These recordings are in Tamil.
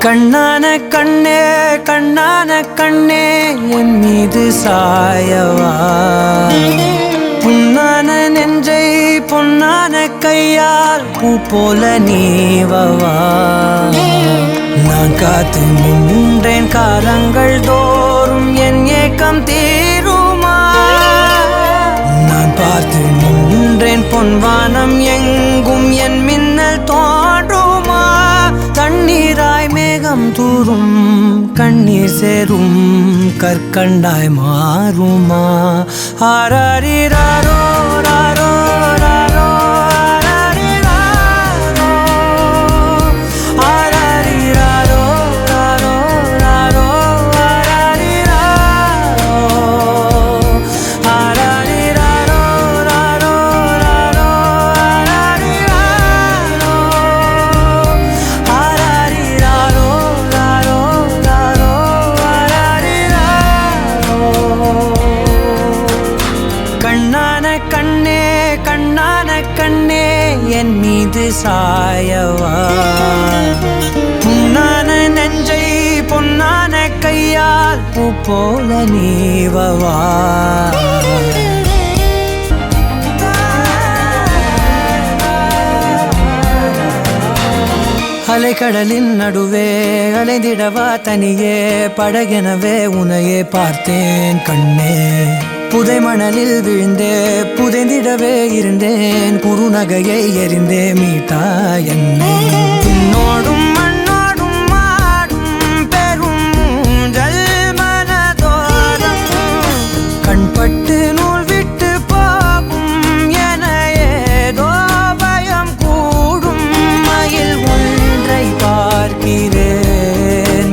கண்ணான கண்ணே கண்ணான கண்ணே என் மீது சாயவா, புண்ணான நெஞ்சை பொன்னான கையால் பூ போல நீவவா. நான் காத்து நின்றேன் காலங்கள் தோறும் என் ஏக்கம் தீருமா. நான் பார்த்து நின்றேன் பொன்வானம் எங்கும் என் மின்னல் தோன்றுமா. தண்ணீராய் மேகம் தூரும் கண்ணீர் சேரும் கற்கண்டாய் மாறுமா. ஆராரிராரோ ராரோ ராரோ ஆராரிராரோ ராரோ ராரோ ஆராரிராரோ ராரோ ராரோ கண்ணான கண்ணே கண்ணான கண்ணே என் மீது சாயவா, புண்ணான நெஞ்சை பொன்னான கையால் பூ போல நீவவா. அலைக்கடலின் நடுவே அலைந்திடவா தனியே படகெனவே உனையே பார்த்தேன் கண்ணே. புதை மணலில் விழுந்தே புதைந்திடவே இருந்தேன், குறுநகையை எறிந்தே மீட்டா என்னை. உன்னோடும் மண்ணோடும் மாடும் பெரும் ஊஞ்சல் மனதோரம் கண்பட்டு நூல் விட்டு போகும் என ஏதோ பயம் கூடும். மயில் ஒன்றை பார்க்கிறேன்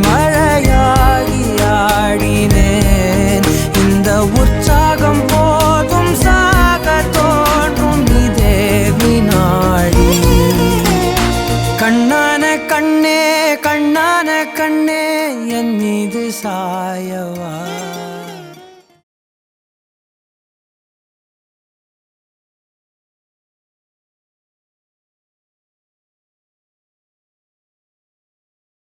மழையாகி ஆடினேன். இந்த உற்சாகம் போதும் சாக தோன்றும் இதே வினாடி. கண்ணான கண்ணே கண்ணான கண்ணே என் மீது சாயவா.